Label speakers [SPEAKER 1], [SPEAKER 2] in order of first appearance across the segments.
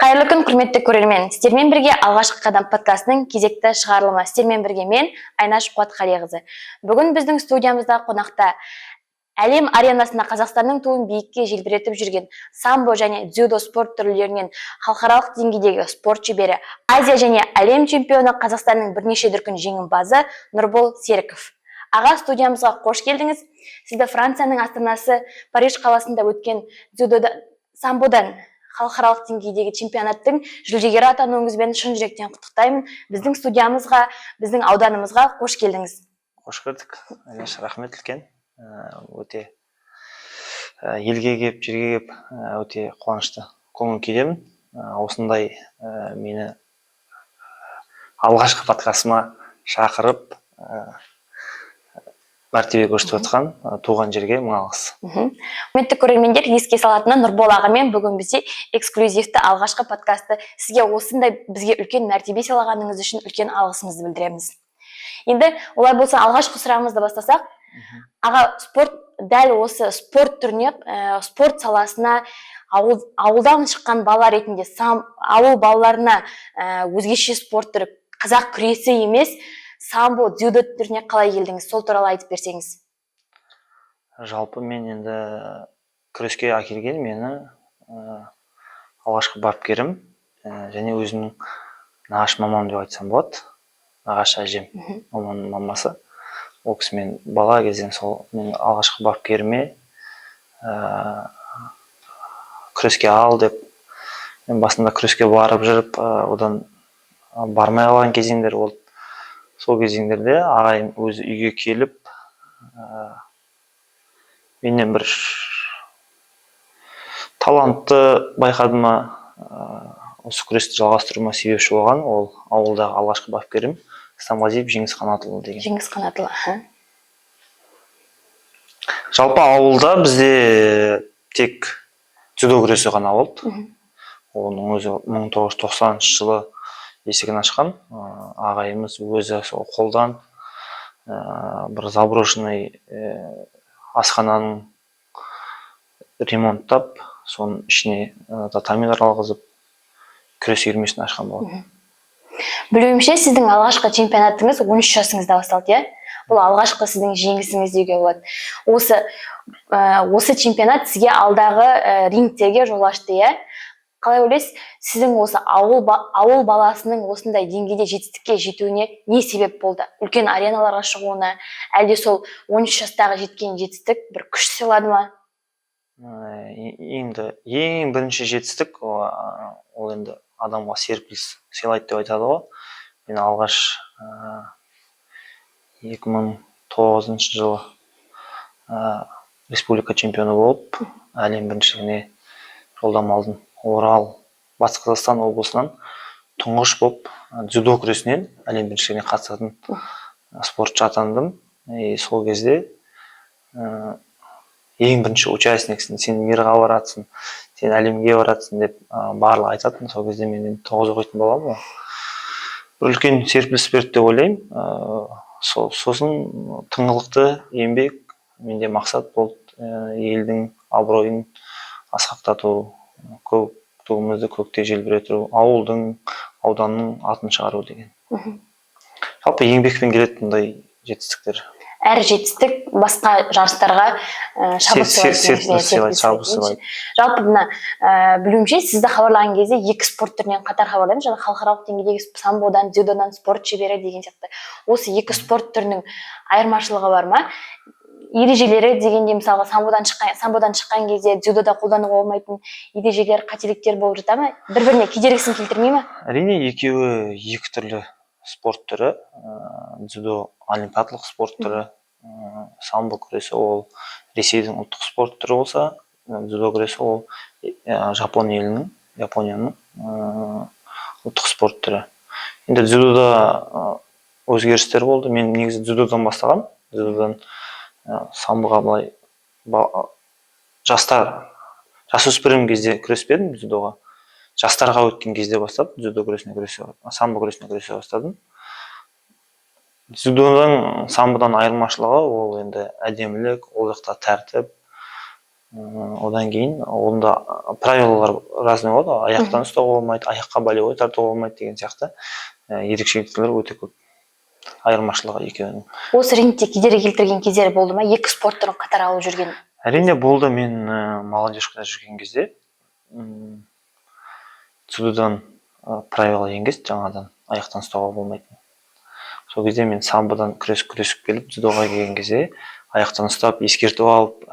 [SPEAKER 1] Қайырлы күн, құрметті көрермен. Сіздермен бірге алғашқы қадам подкастының кезекті шығарылымы. Сіздермен бірге мен Айнаш Қуатқалиқызы. Бүгін біздің студиямызда қонақта әлем аренасында Қазақстанның туын биікке желбіретіп жүрген самбо және дзюдо спорт түрлерінен халықаралық деңгейдегі спорт шебері, Азия және әлем чемпионы, Қазақстанның бірнеше дүркін жеңімпазы Нұрбол Серіков. Аға, студиямызға қош келдіңіз. Сізді Францияның астанасы Париж қаласында өткен самбодан халықаралық деңгейдегі чемпионаттың жүлдегері атануыңызбен шын жүректен құттықтаймын. Біздің студиямызға, біздің ауданымызға қош келдіңіз.
[SPEAKER 2] Қош көрдік. Рахмет үлкен. Өте елге кеп, жерге кеп, өте қуанышты көңіл күйдемін. Осындай мені алғашқы подкастыма шақырып, мәртебе көрсетіп отқан туған жерге мың алғыс.
[SPEAKER 1] Құрметті көрермендер, еске салатыны, Нұрбол ағамен бүгін бізде эксклюзивті алғашқы подкасты. Сізге осындай бізге үлкен мәртебе сыйлағаныңыз үшін үлкен алғысымызды білдіреміз. Енді олай болса алғашқы сұрағымызды бастасақ, аға, дәл осы спорт түріне, спорт саласына ауылдан шыққан бала ретінде ауыл балаларына өзгеше спорт түрі, қазақ күресі емес, самбо, дзюдо түріне қалай келдіңіз? Сол туралы айтып берсеңіз.
[SPEAKER 2] Жалпы мен енді күреске әкелген мені алғашқы бапкерім және өзімнің нағашы мамам деп айтсам болады. Нағашы әжем, мамамның мамасы. Ол кісімен бала кезден сол мен алғашқы бапкеріме күреске ал деп, мен басында күреске барып жүріп, одан бармай қалған кезеңдер болды. Сол кезеңдерде ағайым өзі үйге келіп, менен бір талантты байқады ма, осы күресті жалғастыруыма себепші болған, ол ауылдағы алғашқы бапкерім Стамғазиев Жеңіс Қанатұлы деген.
[SPEAKER 1] Жеңіс Қанатұлы.
[SPEAKER 2] Жалпы ауылда бізде тек дзюдо күресі ғана болды. Оның өзі 1990 жылы есігін ашқан. Ағайымыз өзі сол қолдан бір заброшенный асхананың ремонттап, соның ішіне татамилар алғызып, күрес үйірмесін ашқан болды.
[SPEAKER 1] Білуімше, сіздің алғашқы чемпионатыңыз 13 жасыңызда басталды, иә? Бұл алғашқы сіздің жеңісіңіз деуге болады. Осы чемпионат сізге алдағы рингтерге жол ашты, иә? Қалай ойлайсыз, сіздің осы ауыл баласының осындай деңгейде жетістікке жетуіне не себеп болды? Үлкен ареналарға шығуына, әлде сол 13 жастағы жеткен жетістік бір күш сыйлады ма?
[SPEAKER 2] Енді ең бірінші жетістік ол енді адамға серпіліс сыйлайды деп айтады ғой. Мен алғаш 2009 жылы республика чемпионы болып, әлем біріншілігіне жолдама алдым. Орал, Батыс Қазақстан облысынан тұңғыш болып дзюдо күресінен әлем біріншілігіне қатысатын спортшы атандым. Сол кезде ең бірінші участниксің, сен мирға баратсың, сен әлемге баратсың деп барлығы айтатын. Сол кезде мен 9 оқитын балам. Бір үлкен серпіліс берді деп ойлаймын. Сосын тыңғылықты еңбек менде мақсат болды. Елдің абыройын асқақтату, туымызды көкте желбірету, ауылдың, ауданның атын шығару деген. Жалпы еңбекпен келеді бұндай жетістіктер.
[SPEAKER 1] Әр жетістік басқа жарыстарға шабыт сыйлайды. Жалпы мына білуімше, сізді хабарлаған кезде екі спорт түрінен қатар хабарлаймын. Жаңа халықаралық деңгейдегі самбодан, дзюдодан спорт шебері деген сияқты. Осы екі спорт түрінің айырмашылығы бар ма? Ережелері дегенде, мысалға самбодан шыққан кезде дзюдода қолдануға болмайтын ережелер, қателіктер болып жата ма? Бір-біріне кедергісін келтірмей ме?
[SPEAKER 2] Әрине, екеуі екі түрлі спорт түрі. Дзюдо олимпиадалық спорт түрі, самбо күресі ол Ресейдің ұлттық спорт түрі болса, дзюдо күресі ол Японияның ұлттық спорт түрі. Енді дзюдода өзгерістер болды. Мен негізі дзюдодан бастағам. Дзюдодан самбоға былай жасөспірім кезде күреспедім дзюдоға. Жастарға өткен кезде бастап дзюдо күресіне самбо күресіне күресе бастадым. Дзюдодан самбодан айырмашылығы ол енді әдемілік, ол жақта тәртіп, Одан кейін онда правилалар разный болады ғой, аяқтан ұстауға болмайды, аяққа болевой тартуға болмайды деген сияқты ерекшеліктер өте көп, айырмашылығы екеуінің.
[SPEAKER 1] Осы рингте кедергі келтірген кездері болды ма, екі спорт түрін қатар алып жүрген?
[SPEAKER 2] Әрине болды. Мен молодежкада жүрген кезде дзюдодан правила енгізді, жаңадан аяқтан ұстауға болмайтын. Сол кезде мен самбодан күресіп келіп, дзюдоға келген кезде аяқтан ұстап, ескертіп алып,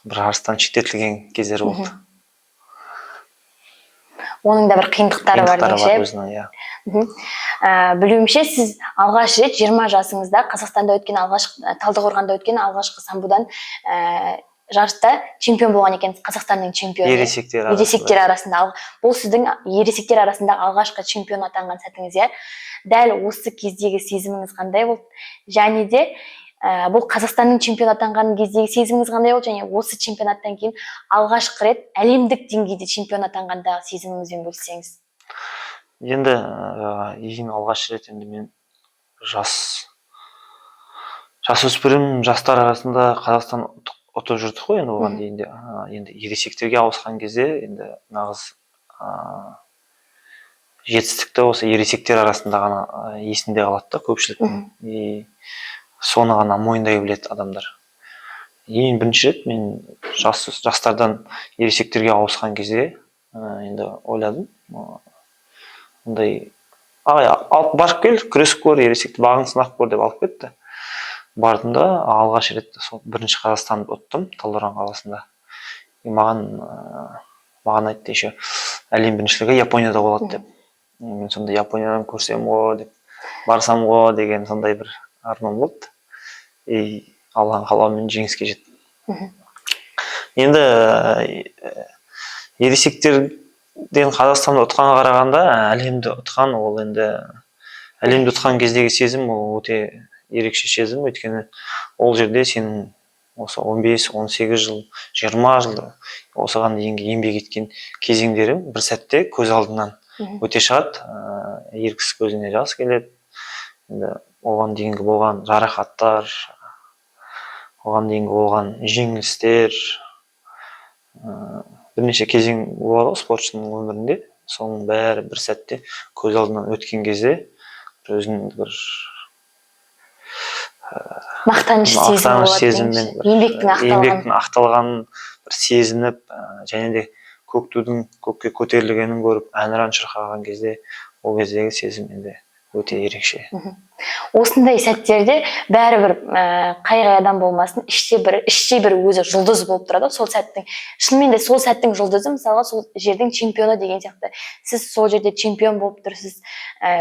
[SPEAKER 2] бір арыстан шеттетілген кездері болды.
[SPEAKER 1] Оның да бір қиындықтары бар
[SPEAKER 2] Қиындықтары бар өзінің, иә.
[SPEAKER 1] Білуімше, сіз алғаш рет 20 жасыңызда Қазақстанда өткен Талдықорғанда өткен алғашқы самбодан жарыста чемпион болған екенсіз, Қазақстанның чемпионы.
[SPEAKER 2] Ересектер
[SPEAKER 1] арасында. Бұл сіздің ересектер арасында алғашқы чемпион атанған сәтіңіз, иә. Дәл осы кездегі сезіміңіз қандай болды? Және де бұл Қазақстанның чемпион атанған кездегі сезіміңіз қандай болды? Және осы чемпионаттан кейін алғашқы рет әлемдік деңгейде чемпион атанғандағы сезіміңізбен бөліссеңіз?
[SPEAKER 2] Енді ең алғаш рет енді мен жасөспірім жастар арасында Қазақстан ұтып жүрдік қой, енді оған дейін де. Енді ересектерге ауысқан кезде енді нағыз жетістікті осы ересектер арасында ғана есінде қалады да көпшіліктің. Соны ғана мойындай біледі адамдар. Ең бірінші рет мен жастардан ересектерге ауысқан кезде енді ойладым, ондай алып барып кел, күресіп көр, ересекті бағын сынап көр деп алып кетті. Бардым да алғаш рет сол бірінші Қазақстанды ұттым Талдықорған қаласында. Маған айтты еще әлем біріншілігі Японияда болады деп. Мен сонда Япониядан көрсем ғой деп, барсам ғой деген сондай бір арман болды. Алланың қалауымен жеңіске жеттім. Енді ересектерден Қазақстанды ұтқанға қарағанда әлемді ұтқан, ол енді әлемді ұтқан кездегі сезім ол өте ерекше сезім, өйткені ол жерде сенің осы 15-18 жыл, 20 жыл осыған дейінгі еңбек еткен кезеңдерің бір сәтте көз алдынан өте шығады, еріксіз көзіне жас келеді. Енді оған дейінгі болған жарақаттар, оған дейінгі болған жеңілістер, бірнеше кезең болады спортшының өмірінде. Соның бәрі бір сәтте көз алдынан өткен кезде өзінің бір
[SPEAKER 1] мақтаныш сезіммен,
[SPEAKER 2] еңбектің ақталғанын бір сезініп, және де көк тудың көкке көтерілгенін көріп, әнұран шырқаған кезде ол кездегі сезім енді өте ерекше.
[SPEAKER 1] Осындай сәттерде бәрібір қай адам болмасын, іште бір өзі жұлдыз болып тұрады. Сол сәттің, шынымен де сол сәттің жұлдызы, мысалға сол жердің чемпионы деген сияқты. Сіз сол жерде чемпион болып тұрсыз,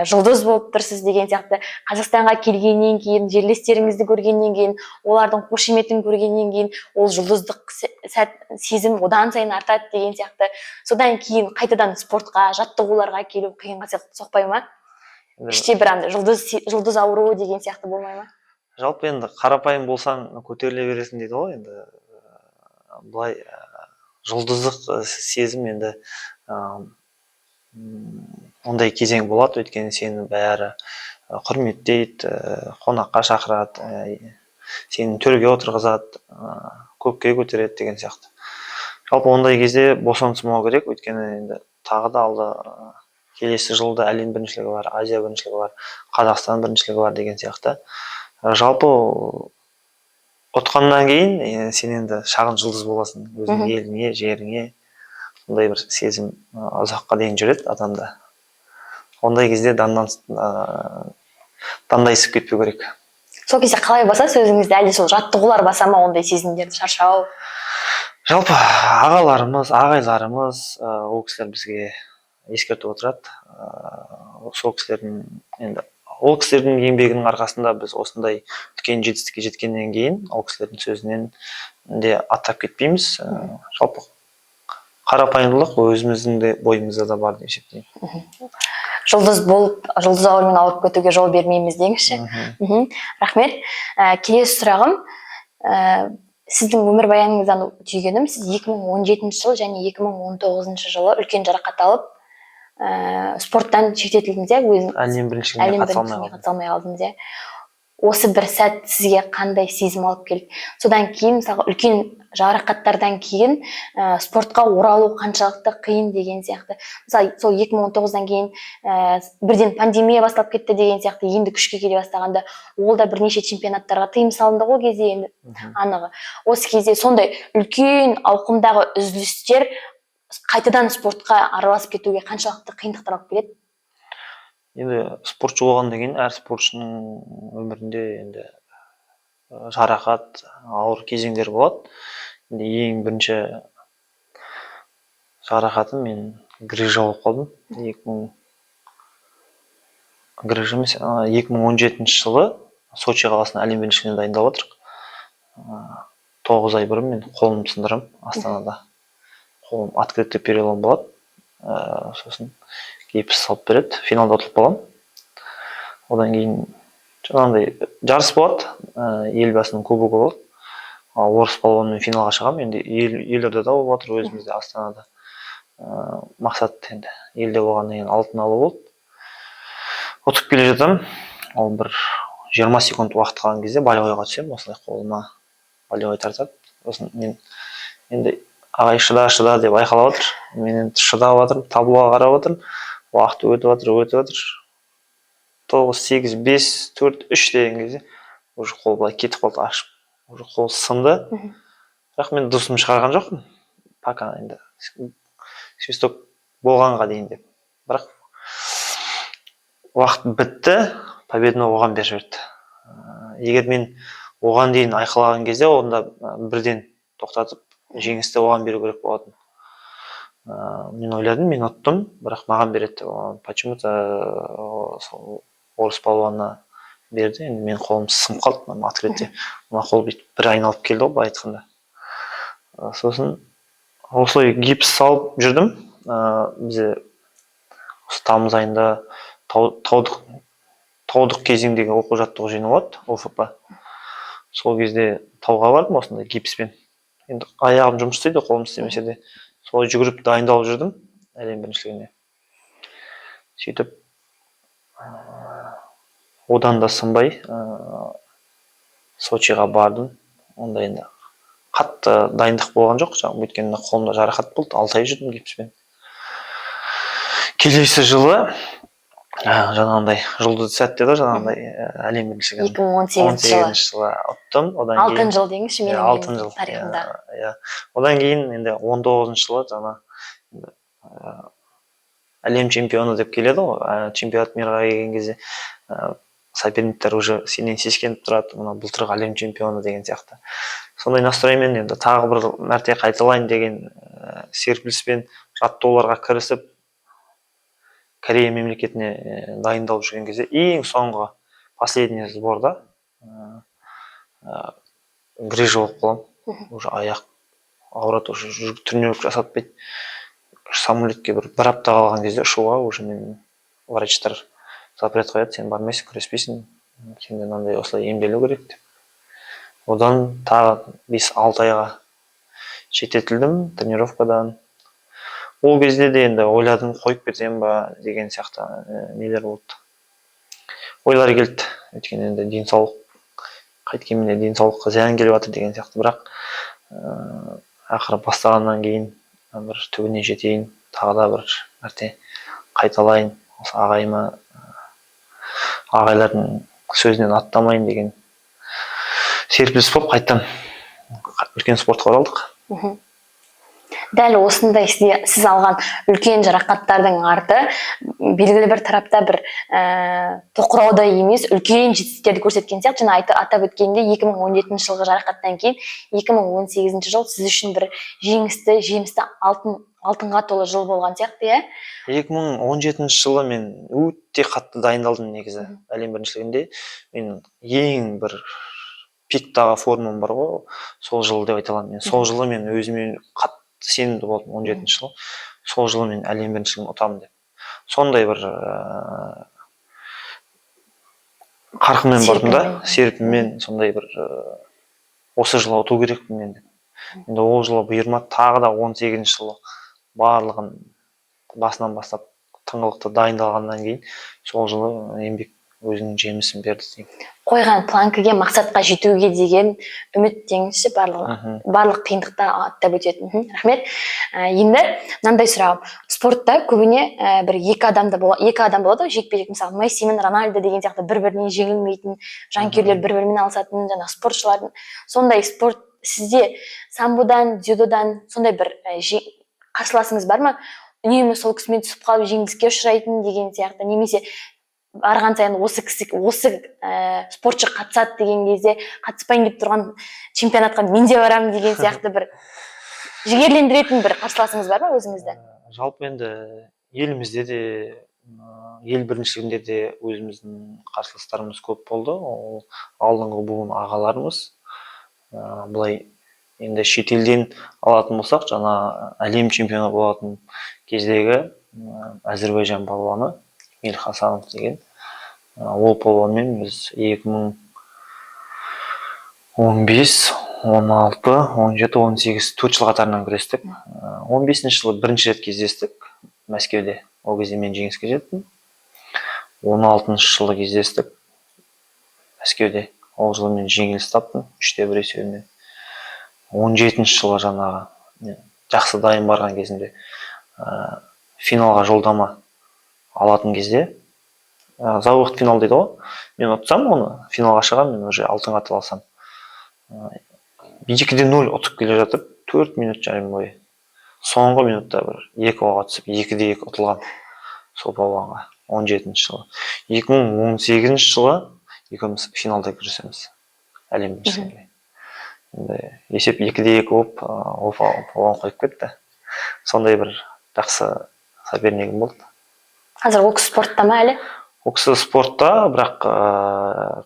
[SPEAKER 1] жұлдыз болып тұрсыз деген сияқты. Қазақстанға келгеннен кейін, жерлестеріңізді көргеннен кейін, олардың қошеметін көргеннен кейін, ол жұлдыздық сезім одан сайын артады деген сияқты. Содан кейін қайтадан спортқа, жаттығуларға келу қиынға соқпай ма? Іште бір андай жұлдыз ауруы деген сияқты болмай ма?
[SPEAKER 2] Жалпы енді қарапайым болсаң көтеріле бересің дейді ғой, енді былай жұлдыздық сезім енді ондай кезең болады, өйткені сені бәрі құрметтейді, қонаққа шақырады, сені төрге отырғызады, көкке көтереді деген сияқты. Жалпы ондай кезде босаңсымау керек, өйткені енді тағы да алда келесі жылда әлем біріншілігі бар, Азия біріншілігі бар, Қазақстан біріншілігі бар деген сияқты. Жалпы ұтқаннан кейін сен енді шағын жұлдыз боласың, өзің еліңе, жеріңе. Сондай бір сезім ұзаққа дейін жүреді адамда. Ондай кезде дандайсып кетпеу керек.
[SPEAKER 1] Сол кезде қалай басасыз өзіңізді, әлде сол жаттығулар баса ма ондай сезімдерді, шаршау?
[SPEAKER 2] Жалпы ағайларымыз, ол кісілер бізге ескертіп отырады. Ол кісілердің еңбегінің арқасында біз осындай үлкен жетістікке жеткеннен кейін ол кісілердің сөзінен де аттап кетпейміз. Жалпы қарапайымдылық өзіміздің де бойымызда да бар деп есептеймін.
[SPEAKER 1] Жұлдыз болып, жұлдыз ауруымен ауырып кетуге жол бермейміз деңізші. Рахмет. Келесі сұрағым, сіздің өмірбаяныңыздан түйгенім, сіз 2017 жыл және 2019 жылы үлкен жарақат алып, спорттан шеттетілдіңіз,
[SPEAKER 2] әлем біріншілігіне қатыса алмай
[SPEAKER 1] қалдыңыз. осы бір сәт сізге қандай сезім алып келді? Содан кейін мысалы үлкен жарақаттардан кейін спортқа оралу қаншалықты қиын деген сияқты. Мысалы сол 2019-дан кейін бірден пандемия басталып кетті деген сияқты, енді күшке келе бастағанда ол да бірнеше чемпионаттарға тыйым салынды ғой кезде, енді анығы. Осы кезде сондай үлкен ауқымдағы үзілістер қайтадан спортқа араласып кетуге қаншалықты қиындықтар алып келеді?
[SPEAKER 2] Енді спортшы болғаннан кейін әр спортшының өмірінде енді жарақат, ауыр кезеңдер болады. Енді ең бірінші жарақатым мен грыжа болып қалдым. Грыжа емес, 2017 жылы Сочи қаласына әлем біріншілігіне дайындалып жатырмық. 9 ай бұрын мен қолымды сындырамын Астанада. Қолым открытый перелом болады. Сосын гипс салып береді, финалда ұтылып қаламын. Одан кейін жаңағындай жарыс болады, елбасының кубогы болады. Орыс палуанымен финалға шығамын. Енді елордада болып жатыр, өзімізде Астанада. Мақсат енді елде болғаннан кейін алтын алу болды. Ұтып келе жатамын. Ол бір 20 секунд уақыт қалған кезде болевойға түсемін, осылай қолыма болевой тартады. Сосын мен енді ағай шыда деп айқалап отыр. Мен енді шыдап жатырмын, таблоға қарап отырмын. Уақыт өтіп жатыр. 9, 8, 5, 4, 3 деген кезде уже қол былай кетіп қалды, ашып. Уже қол сынды. Бірақ мен дұрысын шығарған жоқпын. Пока енді свисток болғанға дейін деп. Бірақ уақыт бітті, победаны оған беріп жіберді. Егер мен оған дейін айқалаған кезде, онда бірден тоқтатып, жеңісті оған беру керек болатын. Мен ойладым, мен ұттым, бірақ маған береді. Почему-то орыс палуанына берді. Енді мен қолым сынып қалды, открытый. Мына қол бір айналып келді ғой, былай айтқанда. Сосын осылай гипс салып жүрдім. Бізде тамыз айында таудық кезеңдегі оқу жаттығу жиналады, ОФП. Сол кезде тауға бардым осындай гипспен. Енді аяғым жұмыс істейді, қолым істемесе де. Солай жүгіріп дайындалып жүрдім әлем біріншілігіне. Сөйтіп одан да сынбай Сочиға бардым. Онда енді қатты дайындық болған жоқ, өйткені қолымда жарақат болды, 6 ай жүрдім гипспен. Келесі жылы жаңағындай жұлдызды сәт деді, жаңағындай әлем біріншілігін 2018 жылы ұттым.
[SPEAKER 1] Алтын жыл деңізші менің тарихымда.
[SPEAKER 2] Одан кейін енді 19 жылы жаңа әлем чемпионы деп келеді ғой. Чемпионат мирға келген кезде соперниктер уже сенен сескеніп тұрады, мына былтырғы әлем чемпионы деген сияқты. Сондай настроенмен енді тағы бір мәрте қайталайын деген серпіліспен жаттығуларға кірісіп, Корея мемлекетіне дайындалып жүрген кезде ең соңғы последний сборда грыжа болып қаламын. Уже аяқ ауырады, уже тренировка жасатпайды. Самолетке бір апта қалған кезде ұшуға уже мен врачтар запрет қояды, сен бармайсың, күреспейсің, сен мынандай осылай емделу керек деп. Одан тағы 5-6 айға шеттетілдім тренировкадан. Ол кезде де енді ойладым, қойып кетсем ба деген сияқты нелер болды. Ойлар келді, өйткені енді денсаулық қайткенмен денсаулыққа зиян келіп жатыр деген сияқты. Бірақ ақыры бастағаннан кейін бір түбіне жетейін, тағы да бір мәрте қайталайын, осы ағайлардың сөзінен аттамайын деген серпіліс болып қайттан үлкен спортқа оралдық.
[SPEAKER 1] Дәл осындай сіз алған үлкен жарақаттардың арты белгілі бір тарапта бір тоқырауда емес, үлкен жетістіктерді көрсеткен сияқты. Жаңа атап өткенде 2017 жылғы жарақаттан кейін 2018 жыл сіз үшін бір жемісті алтынға толы жыл болған сияқты, иә?
[SPEAKER 2] 2017 жылы мен өте қатты дайындалдым негізі. Әлем біріншілігінде мен ең бір пиктағы формам бар ғой, сол жылы деп айта аламын. Сол жылы мен өзіме қатты сенімді болдым, 17 жылы. Сол жылы мен әлем біріншілігін ұтамын деп. Сондай бір қарқынмен бардым да, серпінмен, сондай бір осы жылы ұту керекпін мен деп. Енді ол жылы бұйырма, тағы да 18 жылы барлығын басынан бастап тыңғылықты дайындалғаннан кейін сол жылы еңбек өзінің жемісін берді деймін.
[SPEAKER 1] Қойған планкіге, мақсатқа жетуге деген үміт деңізші барлық қиындықта аттап өтетін. Рахмет. Енді мынандай сұрағым. Спортта көбіне бір екі адам болады, жекпе-жек, мысалы Месси мен Рональдо деген сияқты бір-біріне жеңілмейтін, жанкүйерлер бір-бірімен алысатын, жаңа спортшылардың. Сондай спорт сізде самбодан, дзюдодан сондай бір қарсыласыңыз бар ма? Үнемі сол кісімен түсіп қалып жеңіліске ұшырайтын деген сияқты, немесе барған сайын осы спортшы қатысады деген кезде қатыспайын деп тұрған чемпионатқа мен де барамын деген сияқты бір жігерлендіретін бір қарсыласыңыз бар ма өзіңізді?
[SPEAKER 2] Жалпы енді елімізде де ел біріншілігінде де өзіміздің қарсыластарымыз көп болды. Ол алдыңғы буын ағаларымыз. Былай енді шетелден алатын болсақ, жаңа әлем чемпионы болатын кездегі Әзірбайжан палуаны Эмиль Хасанов деген, ол палуанмен біз 2015, 16, 17, 18 4 жыл қатарынан күрестік. 15-ші жылы бірінші рет кездестік Мәскеуде. Ол кезде мен жеңіске жеттім. 16-ші жылы кездестік Мәскеуде. Ол жылы мен жеңіліс таптым 3-1 есебімен. 17-ші жылы жаңағы жақсы дайын барған кезінде финалға жолдама алатын кезде, зауықты финал дейді ғой, мен ұтсам оны, финалға шығам, мен уже алтынға таласам. 2-0 ұтып келе жатып, 4 минут жарым бойы. Соңғы минутта бір 2 оға түсіп, 2-2 ұтылған сол палуанға 17-ші жылы. 2018-ші жылы екеуміз финалда күресеміз әлем біріншілігінде. Есеп 2-2 болып, ол палуан қойып кетті. Сондай бір жақсы сопернигім болды.
[SPEAKER 1] Қазір ол кісі спортта ма әлі?
[SPEAKER 2] Ол кісі спортта, бірақ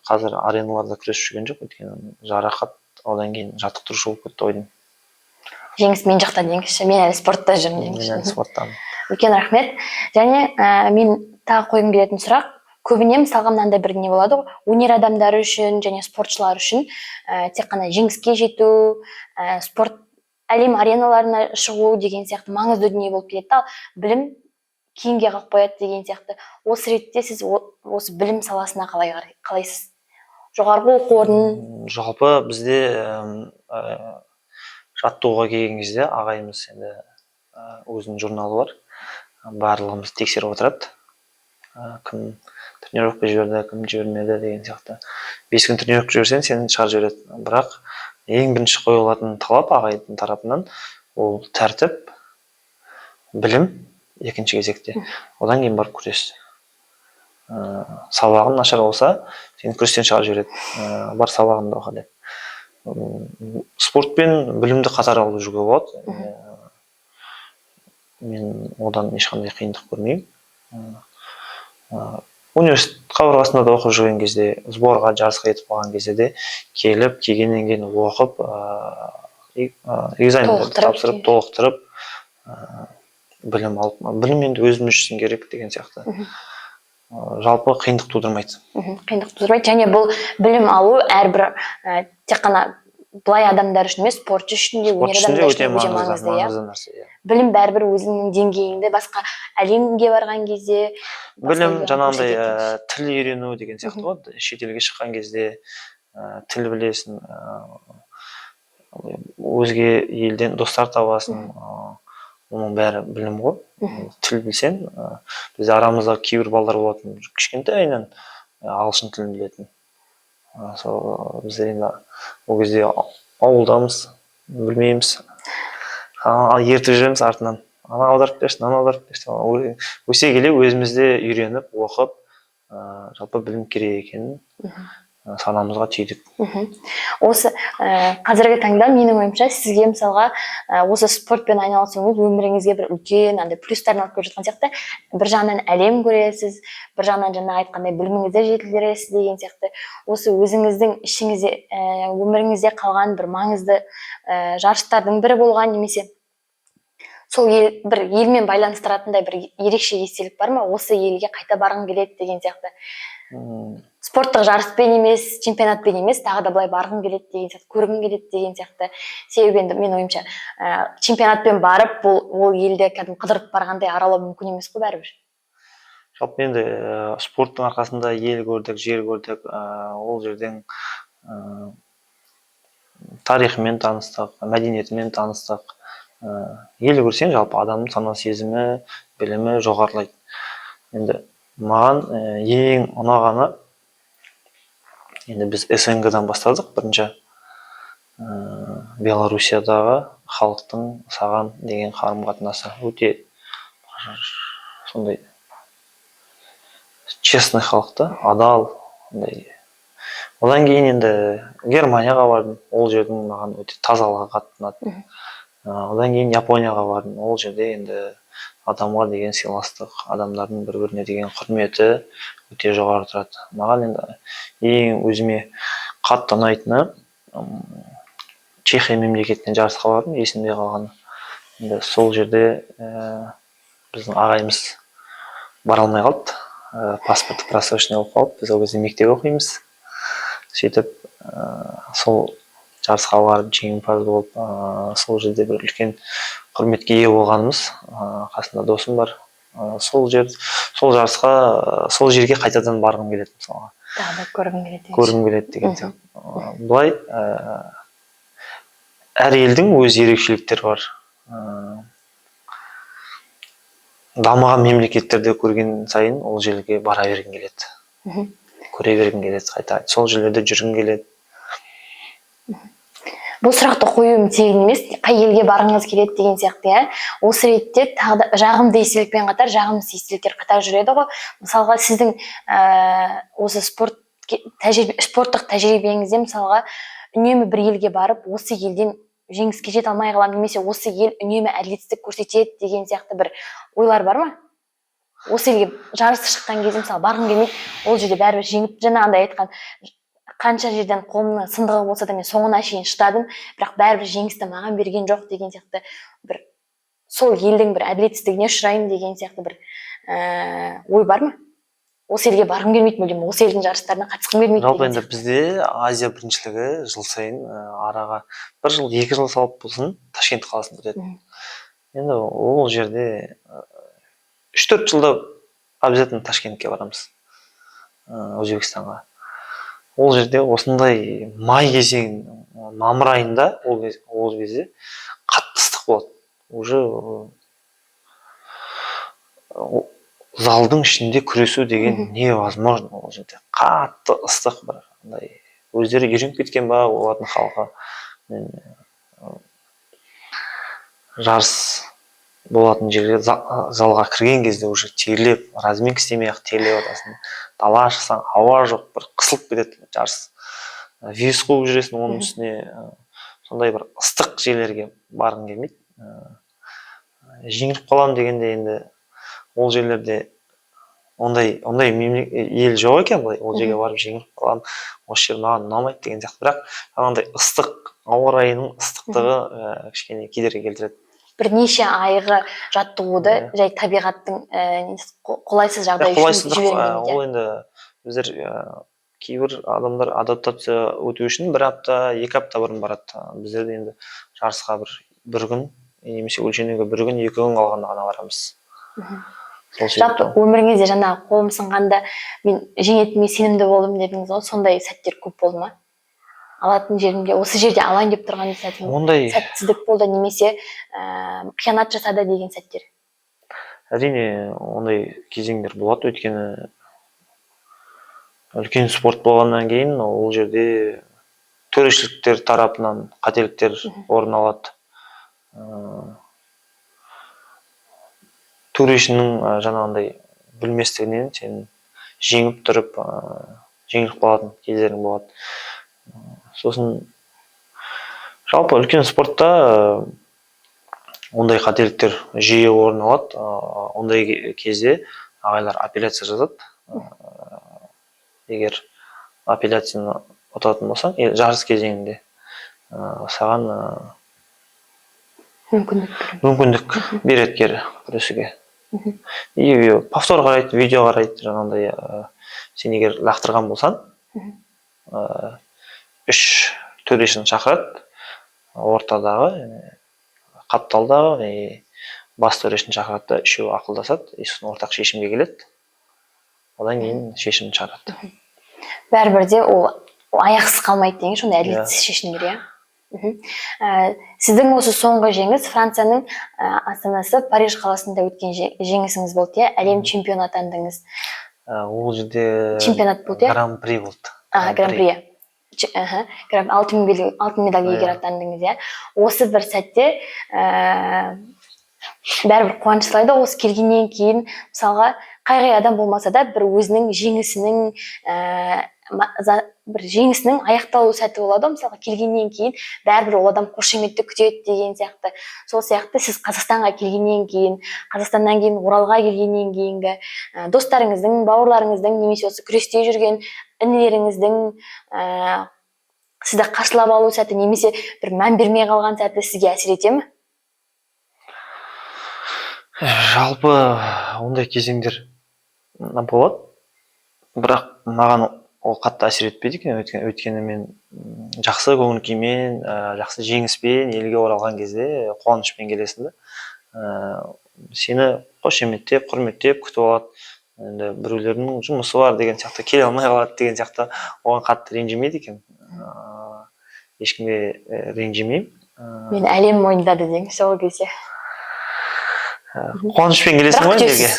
[SPEAKER 2] қазір ареналарда күресіп жүрген жоқ, өйткені жарақат, одан кейін жаттықтырушы болып кетті ғой деймін.
[SPEAKER 1] Жеңіс мен жақта деңізші, мен әлі спортта жүрмін деңізші.
[SPEAKER 2] Мен әлі спорттамын.
[SPEAKER 1] Үлкен рахмет. Және мен тағы қойғым келетін сұрақ, көбіне мысалға мынандай бір не болады ғой, өнер адамдары үшін және спортшылар үшін тек қана жеңіске жету, спорт әлем ареналарына шығу деген сияқты маңызды дүние болып келеді, ал білім кейінге қалып қояды деген сияқты. Осы ретте сіз осы білім саласына қалай қарайсыз? Жоғарғы оқу орнын?
[SPEAKER 2] Жалпы бізде жаттығуға келген кезде ағайымыз енді өзінің журналы бар. Барлығымыз тексеріп отырады. Кім тренировка жіберді, кім жібермеді деген сияқты. 5 күн тренировка жіберсең, сені шығарып жібереді. Бірақ ең бірінші қойылатын талап ағайдың тарапынан ол тәртіп, білім екінші кезекте. Одан кейін барып күрес. Сабағың нашар болса, сені күрестен шығарып жібереді. Бар сабағыңды оқы деп. Спорт пен білімді қатар алып жүруге болады. Мен одан ешқандай қиындық көрмеймін. Университет қабырғасында да оқып жүрген кезде, сборға, жарысқа кетіп қалған кезде де келгеннен кейін оқып, экзаменді тапсырып, толықтырып, білім алып, білім енді өзіміз үшін керек деген сияқты. Жалпы қиындық тудырмайды.
[SPEAKER 1] Қиындық тудырмайды, және бұл білім алу әрбір тек қана былай адамдар үшін емес, спортшы үшін де, өнер адамдар үшін де өте маңызды нәрсе. Білім бәрібір өзіңнің деңгейіңді басқа әлемге барған кезде.
[SPEAKER 2] Білім жаңағындай тіл үйрену деген сияқты ғой. Шетелге шыққан кезде тіл білесің, өзге елден достар табасың, оның бәрі білім ғой. Тіл білсең, бізде арамызда кейбір балдар болатын, кішкентайынан ағылшын тілін білетін. Біздер енді ол кезде ауылдамыз, білмейміз, ертіп жүреміз артынан. Ана аударып берші, мына аударып берші. Өсе келе өзімізде үйреніп, оқып, жалпы білім керек екенін санамызға түйдік.
[SPEAKER 1] Осы қазіргі таңда менің ойымша сізге мысалға осы спортпен айналысуыңыз өміріңізге бір үлкен плюстарын алып келіп жатқан сияқты. Бір жағынан әлем көресіз, бір жағынан жаңа айтқандай біліміңізді жетілдіресіз деген сияқты. Осы өзіңіздің ішіңізде, өміріңізде қалған бір маңызды жарыстардың бірі болған, немесе сол бір елмен байланыстыратындай бір ерекше естелік бар ма? Осы елге қайта барғым келеді деген сияқты. Спорттық жарыспен емес, чемпионатпен емес, тағы да былай барғым келеді деген сияқты, көргім келеді деген сияқты. Себебі енді мен ойымша, чемпионатпен барып, ол елді қыдырып барғандай аралау мүмкін емес қой бәрібір.
[SPEAKER 2] жалпы енді спорттың арқасында ел көрдік, жер көрдік, ол жерден тарихымен таныстық, мәдениетімен таныстық. Ел көрсең жалпы адамның сана сезімі, білімі жоғарылайды. Енді маған ең ұнағаны, енді біз СНГ-дан бастадық. Бірінші Белоруссиядағы халықтың саған деген қарым-қатынасы өте сондай честный халықта, адал. Одан кейін енді Германияға бардым. Ол жердің маған өте тазалығы қатты ұнады. Одан кейін Японияға бардым. Ол жерде енді адамға деген сыйластық, адамдардың бір-біріне деген құрметі өте жоғары тұрады. Маған енді ең өзіме қатты ұнайтыны Чехия мемлекетінен жарысқа бардым, есімде қалғаны. Енді сол жерде біздің ағайымыз бара алмай қалды. Паспорты просроченный болып қалды. Біз ол кезде мектеп оқимыз. Сөйтіп сол жарысқа барып жеңімпаз болып, сол жерде бір үлкен құрметке ие болғанымыз. Қасында досым бар. Сол жарысқа, сол жерге қайтадан барғым келеді мысалға.
[SPEAKER 1] Тағы да
[SPEAKER 2] көргім келеді деген сияқты. Бұлай әр елдің өз ерекшеліктері бар. Дамыған мемлекеттерде көрген сайын ол жерге бара бергім келеді. Көре бергім келеді, қайта сол жерлерде жүргім келеді.
[SPEAKER 1] Бұл сұрақты қоюым тегін емес, қай елге барғыңыз келеді деген сияқты. Осы ретте тағы да жағымды естелікпен қатар жағымсыз естеліктер қатар жүреді ғой. Мысалға сіздің осы спорттық тәжірибеңізде мысалға үнемі бір елге барып, осы елден жеңіске жете алмай қалам, немесе осы ел үнемі әділетсіздік көрсетеді деген сияқты бір ойлар бар ма? Осы елге жарысы шыққан кезде мысалы барғым келмейді, ол жерде бәрібір жеңіп, жаңағындай айтқан, қанша жерден қолымның сындығы болса да мен соңына шейін шыдадым, бірақ бәрібір жеңісті маған берген жоқ деген сияқты бір сол елдің бір әділетсіздігіне ұшыраймын деген сияқты бір ой бар ма? Осы елге барғым келмейді мүлдем, осы елдің жарыстарына қатысқым келмейді.
[SPEAKER 2] Жалпы енді бізде Азия біріншілігі жыл сайын араға 1 жыл, 2 жыл салып болсын Ташкент қаласында өтеді. Енді ол жерде 3-4 жылда обязательно Ташкентке барамыз, Өзбекстанға. Ол жерде осындай май кезең, мамыр айында ол кезде қатты ыстық болады. Уже залдың ішінде күресу деген невозможно. Ол жерде қатты ыстық бір андай. Өздері үйреніп кеткен ба олардың халқы. Жарыс болатын жерге залға кірген кезде уже терлеп, разминка істемей-ақ терлеп отырасың. Дала шықсаң, ауа жоқ, бір қысылып кетеді жарыс. Вирус қуып жүресің, оның үстіне сондай бір ыстық жерлерге барғың келмейді. Жеңіліп қалам дегенде енді ол жерлерде ондай ел жоқ екен, ол жерге барып жеңіліп қалам, осы жер маған ұнамайды деген сияқты. Бірақ анандай ыстық ауа райының ыстықтығы кішкене кедергі келтіреді.
[SPEAKER 1] Бірнеше айғы жаттығуды жай табиғаттың қолайсыз жағдай үшін жібермейді.
[SPEAKER 2] Ол енді біздер кейбір адамдар адаптация өту үшін 1 апта, 2 апта бұрын барады. Біздерде енді жарысқа бір күн, немесе өлшенуге 1 күн, 2 күн қалғанда ғана барамыз.
[SPEAKER 1] Жалпы өміріңізде жаңағы қолым сынғанда мен жеңетіме сенімді болдым дедіңіз ғой, сондай сәттер көп болды ма? Алатын жерімде, осы жерде алайын деп тұрған сәтсіздік болды, немесе қиянат жасады деген сәттер?
[SPEAKER 2] Әрине, ондай кезеңдер болады, өйткені үлкен спорт болғаннан кейін ол жерде төрешіліктер тарапынан қателіктер орын алады. Төрешінің жаңағындай білместігінен сен жеңіп тұрып, жеңіліп қалатын кездерің болады. Сосын жалпы үлкен спортта ондай қателіктер жиі орын алады. Ондай кезде ағайлар апелляция жазады. Егер апелляцияны ұтатын болсаң, жарыс кезеңінде саған мүмкіндік береді кері күресуге. Повтор қарайды, видео қарайды, жаңағындай сен егер лақтырған болсаң, 3 төрешіні шақырады, ортадағы, қапталдағы бас төрешіні шақырады да, үшеуі ақылдасады, сосын ортақ шешімге келеді. одан кейін шешім шығарады.
[SPEAKER 1] Бәрібір де ол аяқсыз қалмайды деген сондай
[SPEAKER 2] Иә.
[SPEAKER 1] әділетсіз шешімдер, иә. Сіздің осы соңғы жеңіс Францияның астанасы Париж қаласында өткен жеңісіңіз болды, иә? Әлем чемпионы атандыңыз.
[SPEAKER 2] Ол жерде
[SPEAKER 1] Чемпионат болды, иә?
[SPEAKER 2] гран-при болды.
[SPEAKER 1] Гран-при. Алтын медаль иегері атандыңыз, иә? Осы бір сәтте бәрібір қуаныш сыйлайды. Осы келгеннен кейін, мысалға, қай адам болмаса да бір өзінің жеңісінің аяқталу сәті болады, мысалға келгеннен кейін бәрібір ол адам қошеметті күтеді деген сияқты. Сол сияқты сіз Қазақстанға келгеннен кейін, Қазақстаннан кейін Оралға келгеннен кейінгі достарыңыздың, бауырларыңыздың, немесе осы күресте жүрген інілеріңіздің сізді қарсылап алу сәті, немесе бір мән бермей қалған сәті сізге әсер ете ме?
[SPEAKER 2] Жалпы ондай кезеңдер болады, бірақ маған ол қатты әсер етпейді екен, өйткені мен жақсы көңіл күймен, жақсы жеңіспен елге оралған кезде қуанышпен келесің да. Сені қошеметтеп, құрметтеп күтіп алады. Енді біреулердің жұмысы бар деген сияқты, келе алмай қалады деген сияқты, оған қатты ренжімейді екен. Ешкімге ренжімеймін.
[SPEAKER 1] Мен әлем мойындады деңіз сол кезде.
[SPEAKER 2] Қуанышпен келесің ғой жерге.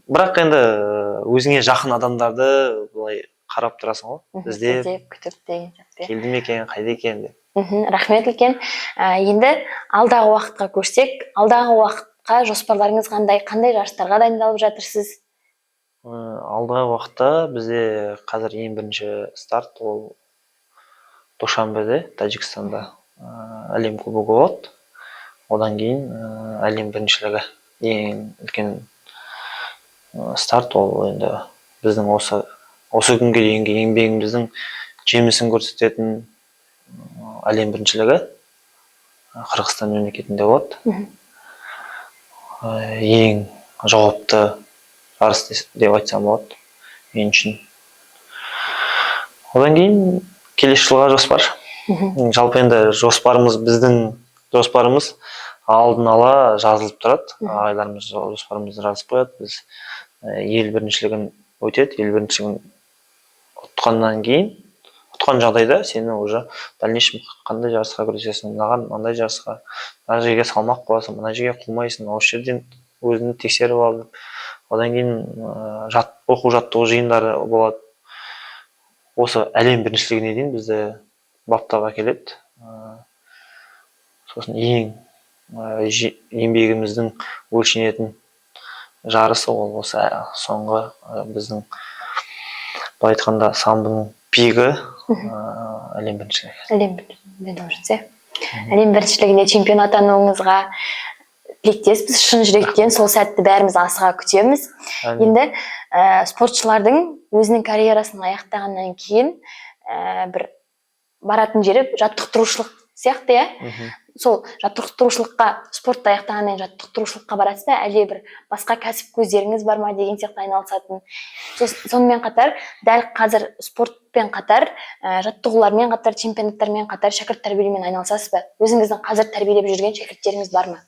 [SPEAKER 2] Бірақ енді өзіңе жақын адамдарды былай қарап тұрасың ғой, іздеп
[SPEAKER 1] күтіп деген сияқты.
[SPEAKER 2] Келді ме екен, қайда екен деп.
[SPEAKER 1] Рахмет үлкен. Енді алдағы уақытқа көшсек, алдағы уақытқа жоспарларыңыз қандай жарыстарға дайындалып жатырсыз?
[SPEAKER 2] Алдағы уақытта бізде қазір ең бірінші старт ол Душанбеде, Тәжікстанда әлем кубогы болады. Одан кейін әлем біріншілігі ең үлкен старт ол енді біздің осы күнге дейінгі еңбегіміздің жемісін көрсететін әлем біріншілігі Қырғызстан мемлекетінде болады. Ең жауапты жарыс деп айтсам болады мен үшін. Одан кейін келесі жылға жоспар. Жалпы енді біздің жоспарымыз алдын ала жазылып тұрады. Айларымыз жоспарымызды жазып қояды. Біз ел біріншілігін өтеді. Ел біріншілігін ұтқан жағдайда сені уже дальнейшем қандай жарысқа күресесің, мынандай жарысқа, мына жерге салмақ қоясың, мына жерге қумайсың, осы жерден өзіңді тексеріп алып, одан кейін оқу-жаттығу жиындары болады. Осы әлем біріншілігіне дейін бізді баптап әкеледі. Сосын ең еңбегіміздің өлшенетін жарысы ол осы соңғы біздің былай айтқанда самбының пигі әлем біріншілігі.
[SPEAKER 1] Әлем біріншілігіне чемпион атануыңызға тілектеспіз, шын жүректен сол сәтті бәріміз асыға күтеміз. Енді спортшылардың өзінің карьерасын аяқтағаннан кейін бір баратын жері жаттықтырушылық сияқты, иә? Сол жаттықтырушылыққа, спортты аяқтағаннан кейін жаттықтырушылыққа барасыз ба, әлде бір басқа кәсіп көздеріңіз бар ма деген сияқты айналысатын. Сонымен қатар, дәл қазір спортпен қатар, жаттығулармен қатар, чемпионаттармен қатар шәкірт тәрбиелеумен айналысасыз ба? Өзіңіздің қазір тәрбиелеп жүрген шәкірттеріңіз бар ма?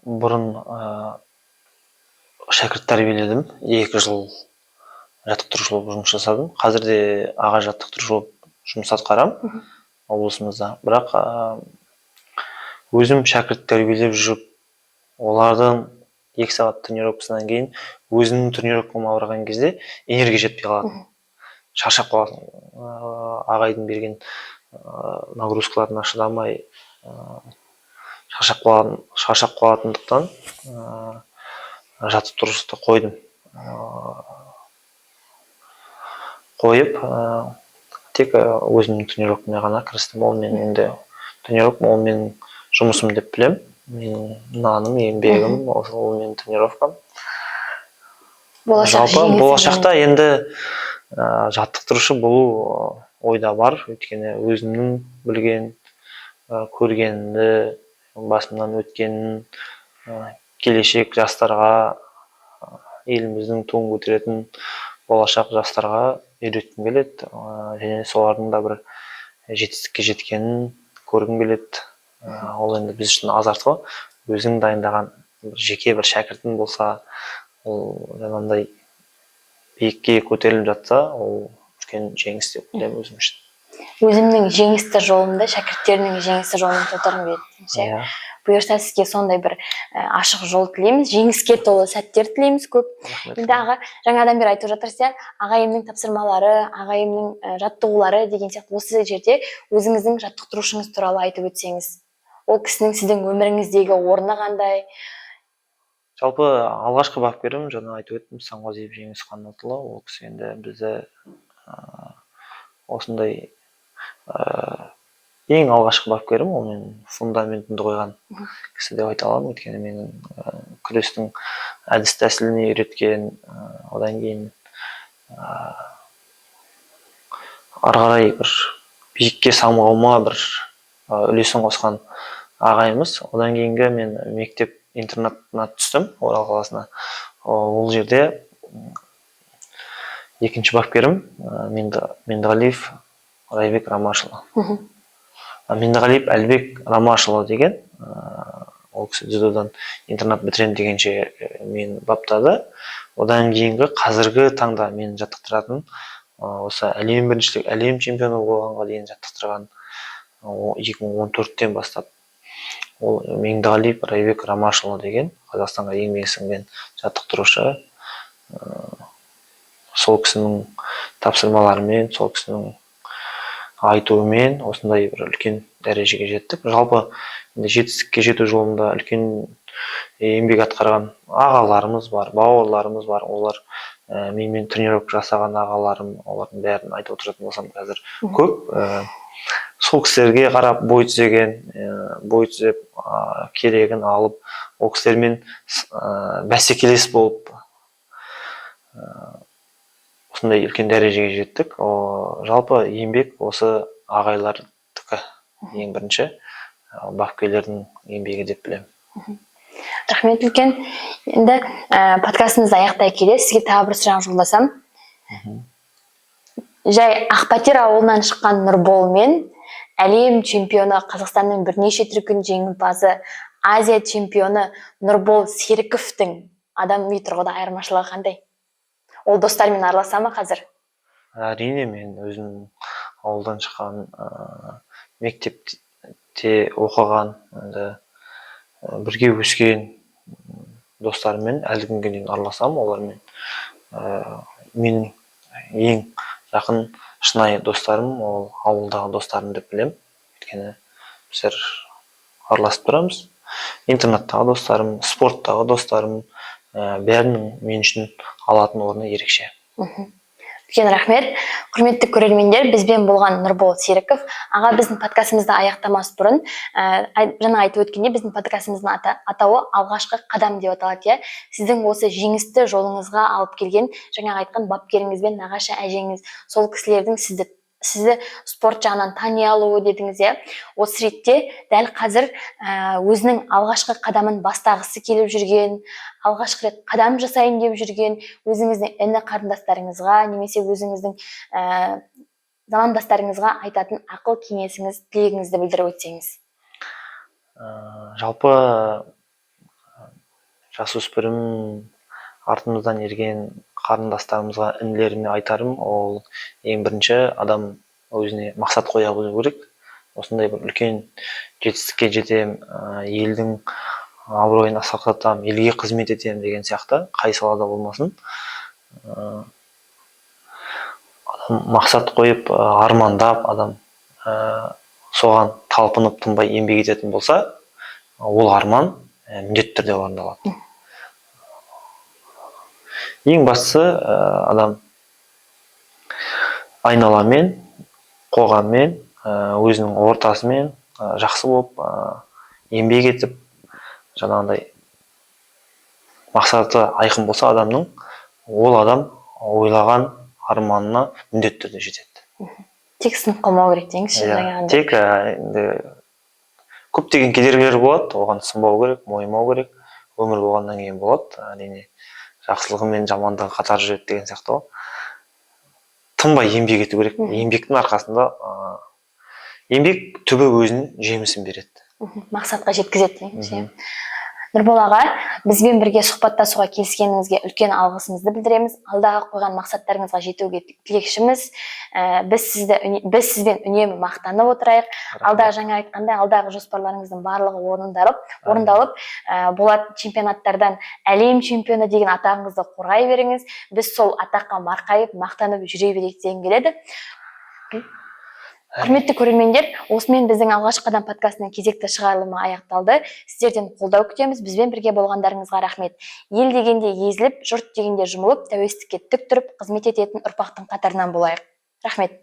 [SPEAKER 2] Бұрын шәкірт тәрбиеледім, 2 жыл жаттықтырушы болып жұмыс жасадым. Қазір де аға жаттықтырушы болып жұмыс атқарамын облысымызда. Бірақ өзім шәкірт тәрбиелеп жүріп, олардың 2 сағат тренировкасынан кейін өзімнің тренировкама барған кезде энергия жетпей қалады. Шаршап қаласың. Ағайдың берген нагрузкаларына шыдамай шаршап қалатындықтан жаттықтырушылықты қойдым. Қойып, тек өзімнің тренировкама ғана кірістім. Ол мен енді тренировкам, ол менің жұмысым деп білем. Менің наным, еңбегім, ол менің тренировкам. Жалпы болашақта енді жаттықтырушы болу ойда бар. Өйткені өзімнің білген, көргенімді, басымнан өткенін келешек жастарға, еліміздің туын көтеретін болашақ жастарға үйреткім келеді. Және солардың да бір жетістікке жеткенін көргім келеді. Ол енді біз үшін азарт қой. Өзің дайындаған жеке бір шәкіртің болса, ол жаңағындай биікке көтеріліп жатса, ол үлкен жеңіс деп ойлаймын өзім үшін.
[SPEAKER 1] Өзімнің жеңісті жолымды шәкірттерінің жеңісті жолымен толтырғым келеді.
[SPEAKER 2] Иә.
[SPEAKER 1] Бұйырса сізге сондай бір ашық жол тілейміз, жеңіске толы сәттер тілейміз көп. Енді аға, жаңадан бері айтып жатырсыз, иә, ағайымның тапсырмалары, ағайымның жаттығулары деген сияқты осы жерде өзіңіздің жаттықтырушыңыз туралы айтып өтсеңіз. Ол кісінің сіздің өміріңіздегі орны қандай?
[SPEAKER 2] Жалпы алғашқы бапкерім жаңа айтып өттім, Санғазиев Жеңіс Қанатұлы. Ол кісі енді бізді осындай ең алғашқы бапкерім, ол менің фундаментімді қойған кісі деп айта аламын. Өйткені менің күрестің әдіс тәсіліне үйреткен, одан кейін ары қарай бір биікке самғауыма бір үлесін қосқан ағайымыз. Одан кейінгі мен мектеп интернатына түстім, Орал қаласына. Ол жерде екінші бапкерім Меңдіғалиев Райбек Рамашұлы. Меңдіғалиев Әлбек Рамашұлы деген, ол кісі дзюдодан интернат бітірем дегенше мені баптады. Одан кейінгі қазіргі таңда мені жаттықтыратын, осы әлем біріншілік, әлем чемпионы болғанға дейін жаттықтырған 2014-тен бастап ол Меңдіғалиев Райбек Рамашұлы деген Қазақстанға еңбегі сіңген жаттықтырушы. Сол кісінің тапсырмаларымен, сол кісінің айтуымен осындай бір үлкен дәрежеге жеттік. Жалпы жетістікке жету жолында үлкен еңбек атқарған ағаларымыз бар, бауырларымыз бар. Олар менімен тренировка жасаған ағаларым, олардың бәрін айтып отыратын болсам қазір көп. Сол кісілерге қарап бой түзеп, керегін алып, ол кісілермен бәсекелес болып осындай үлкен дәрежеге жеттік. Жалпы еңбек осы ағайлардікі ең бірінші, бапкерлердің еңбегі деп білемін.
[SPEAKER 1] Рахмет үлкен. Енді подкастымызды аяқтай келе сізге тағы бір сұрақ жолдасам. Жай Ақбатер ауылынан шыққан Нұрбол мен әлем чемпионы, Қазақстанның бірнеше дүркін жеңімпазы, Азия чемпионы Нұрбол Серіковтің адами тұрғыда айырмашылығы қандай? Ол достармен араласа ма қазір?
[SPEAKER 2] Әрине, мен өзім ауылдан шыққан, мектепте оқыған, бірге өскен достарыммен әлі күнге дейін араласамын. Олармен менің ең жақын шынайы достарым, ол ауылдағы достарым деп білемін. Өйткені біздер араласып тұрамыз. Интернаттағы достарым, спорттағы достарым, бәрінің мен үшін алатын орны ерекше.
[SPEAKER 1] Үлкен рахмет. Құрметті көрермендер, бізбен болған Нұрбол Серіков. Аға, біздің подкастымызды аяқтамас бұрын, жаңа айтып өткенде, біздің подкастымыздың атауы алғашқы қадам деп аталады. Сіздің осы жеңісті жолыңызға алып келген, жаңа айтқан бапкеріңіз бен нағашы әжеңіз, сол кісілердің сізді спорт жағынан тани алуы дедіңіз. Осы ретте дәл қазір өзінің алғашқы қадамын бастағысы келіп жүрген, алғашқы рет қадам жасайын деп жүрген өзіңіздің іні қарындастарыңызға немесе өзіңіздің замандастарыңызға айтатын ақыл кеңесіңіз, тілегіңізді білдіріп өтсеңіз.
[SPEAKER 2] Жалпы жасөспірім артымыздан ерген қарындастарымызға, інілеріме айтарым, ол ең бірінші адам өзіне мақсат қоя білу керек. Осындай бір үлкен жетістікке жетем, елдің абыройын асқақтатам, елге қызмет етем деген сияқты қай салада болмасын. Адам мақсат қойып, армандап, адам соған талпынып тынбай еңбек ететін болса, ол арман міндетті түрде орындалады. Ең бастысы адам айналамен, қоғаммен, өзінің ортасымен жақсы болып еңбек етіп, жаңағындай мақсаты айқын болса адамның, ол адам ойлаған арманына міндетті түрде жетеді.
[SPEAKER 1] Тек сынып қалмау керек деңізші.
[SPEAKER 2] Тек көптеген кедергілер болады, оған сынбау керек, мойымау керек. Өмір болғаннан кейін болады, әрине жақсылығы мен жамандығы қатар жүреді деген сияқты ғой. Тынбай еңбек ету керек. Еңбектің арқасында еңбек түбі өзінің жемісін береді.
[SPEAKER 1] Мақсатқа жеткізеді. Нұрбол аға, бізбен бірге сұхбаттасуға келіскеніңізге үлкен алғысымызды білдіреміз. Алдағы қойған мақсаттарыңызға жетуге тілекшіміз. Біз сізбен үнемі мақтанып отырайық. Алдағы жаңа айтқандай, алдағы жоспарларыңыздың барлығы орындалып, болатын чемпионаттардан әлем чемпионы деген атағыңызды қорғай беріңіз. Біз сол атаққа марқайып, мақтанып жүре берейік дегім келеді. Құрметті көрермендер, осымен біздің алғашқы қадам подкастының кезекті шығарылымы аяқталды. Сіздерден қолдау күтеміз. Бізбен бірге болғандарыңызға рахмет. Ел дегенде езіліп, жұрт дегенде жұмылып, тәуелсіздікке тік тұрып, қызмет ететін ұрпақтың қатарынан болайық. Рахмет.